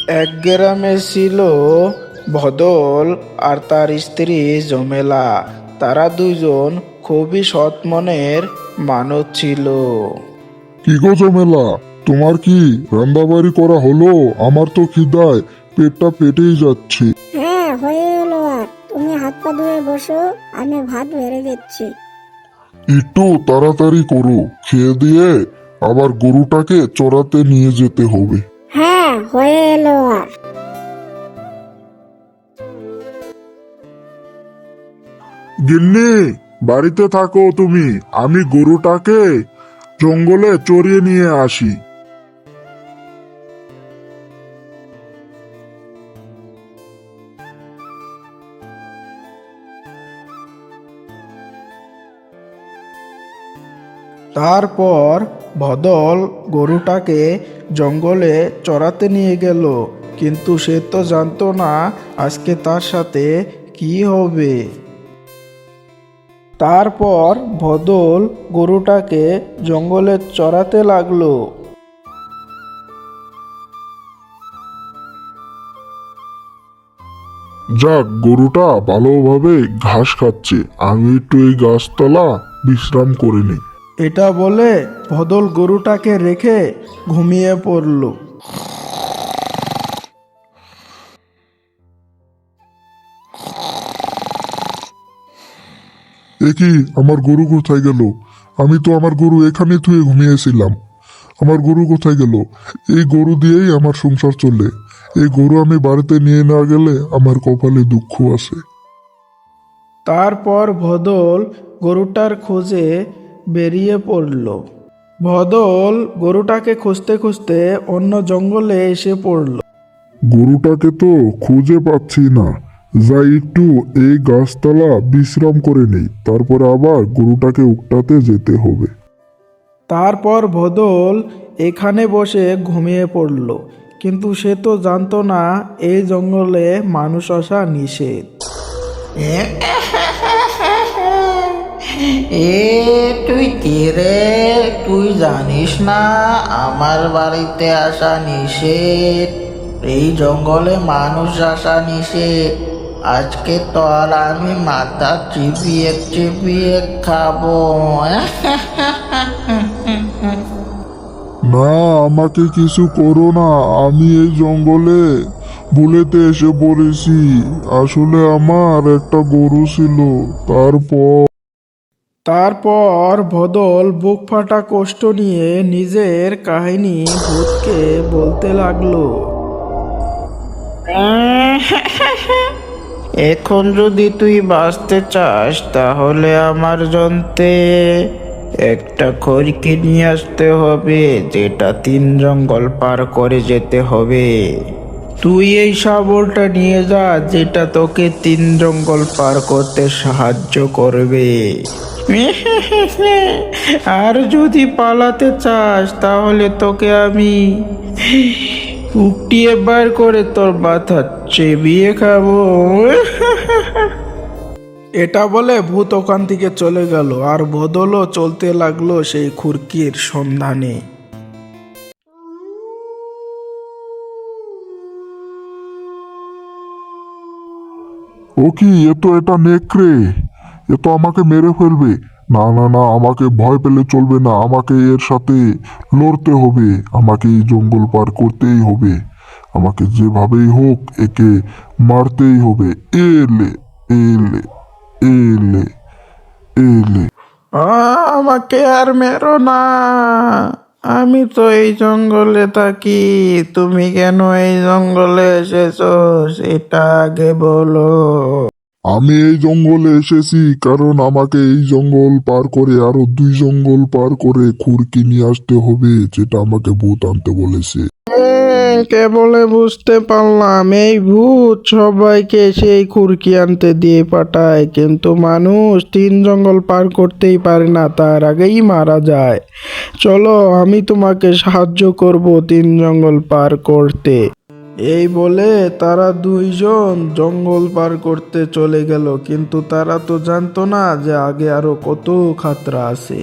এক গ্রামে ছিল ভদল আর তার স্ত্রী জমেলা। তারা দুইজন খুবই সৎ মনের মানুষ ছিল। কি গো জমেলা, তোমার কি রান্দাবাড়ি করা হলো? আমার তো খিদায় পেটটা ফেটেই যাচ্ছে। হ্যাঁ, হয়ে এলো। আর তুমি হাত পা ধুয়ে বসো, আমি ভাত বেড়ে দিচ্ছি। একটু তাড়াতাড়ি করো, খেয়ে দিয়ে আবার গরুটাকে চড়াতে নিয়ে যেতে হবে। হ্যাঁ, হয়ে এলো। আর গিন্নি, বাড়িতে থাকো তুমি, আমি গরুটাকে জঙ্গলে চড়িয়ে নিয়ে আসি। তারপর ভদল গরুটাকে জঙ্গলে চড়াতে নিয়ে গেল, কিন্তু সে তো জানতো না আজকে তার সাথে কি হবে। তারপর ভদল গরুটাকে জঙ্গলে চড়াতে লাগলো। যাক, গরুটা ভালোভাবে ঘাস খাচ্ছে, আমি একটু এই গাছতলা বিশ্রাম করে নিই। এটা বলে ভদল গরুটাকে রেখে ঘুমিয়ে পড়ল। কি, আমার গরু কোথায় গেল? আমি তো আমার গরু এখানে থুয়ে ঘুমিয়েছিলাম। আমার গরু কোথায় গেল? এই গরু দিয়েই আমার সংসার চলে। এই গরু আমি বাড়িতে নিয়ে না গেলে আমার কপালে দুঃখ আছে। তারপর ভদল গরুটার খোঁজে বেরিয়ে পড়ল। ভদল গরুটাকে খুঁজতে খুঁজতে অন্য জঙ্গলে এসে পড়ল। গরুটাকে তো খুঁজে পাচ্ছি না। যাই একটু এই গাছতলা বিশ্রাম করে নেই, তারপরে আবার গরুটাকে উকটাতে যেতে হবে। তারপর ভদল এখানে বসে ঘুমিয়ে পড়ল, কিন্তু সে তো জানতো না এই জঙ্গলে মানুষ আসা নিষেধ। এ তুই কে রে? তুই জানিস না আমার বাড়িতে আসা নিষেধ? এই জঙ্গলে মানুষ আসা নিষেধ। আজকে তো আর আমি মাথা চিবিয়ে চিবিয়ে খাবো। না, আমাকে কিছু করো না, আমি এই জঙ্গলে ভুলেতে এসে পড়েছি। আসলে আমার একটা গরু ছিল। তারপর ভদল বুক ফাটা কষ্ট নিয়ে নিজের কাহিনী ভূতকে বলতে লাগলো। এখন যদি তুই বাঁচতে চাস তাহলে আমার জন্যে একটা খড়কি নিয়ে আসতে হবে, যেটা 3 জঙ্গল পার করে যেতে হবে। তুই এই শাবলটা নিয়ে যা, যেটা তোকে 3 জঙ্গল পার করতে সাহায্য করবে। আর যদি পালাতে চাস তাহলে তোকে আমি উকটিয়ে বার করে তোর মাথা চেবিয়ে খাবো। এটা বলে ভূত ওখান থেকে চলে গেল, আর ভদলও চলতে লাগলো সেই খুরকির সন্ধানে। ও কি, এটা নেকড়ে! এ তো আমাকে মেরে ফেলবে। না না না, আমাকে ভয় পেলে চলবে না, আমাকে এর সাথে লড়তে হবে। আমাকে এই জঙ্গল পার করতেই হবে। আমাকে যেভাবেই হোক একে মারতেই হবে। এলে এলে এলে এলে আমাকে আর মেরো না, আমি তো এই জঙ্গলে থাকি। তুমি কেন এই জঙ্গলে এসেছো সেটা আগে বলো। আমি এই জঙ্গলে এসেছি কারণ আমাকে এই জঙ্গল পার করে আরো 2 জঙ্গল পার করে খুরকি নিয়ে আসতে হবে, যেটা আমাকে ভূত আনতে বলেছে। কেবলে বুঝতে পারলাম এই ভূত সবাইকে সেই খুরকি আনতে দিয়ে পাঠায়, কিন্তু মানুষ 3 জঙ্গল পার করতেই পারে না, তার আগেই মারা যায়। চলো, আমি তোমাকে সাহায্য করব 3 জঙ্গল পার করতে। এই বলে তারা দুইজন জঙ্গল পার করতে চলে গেল, কিন্তু তারা তো জানতো না যে আগে আরো কত খাতরা আছে।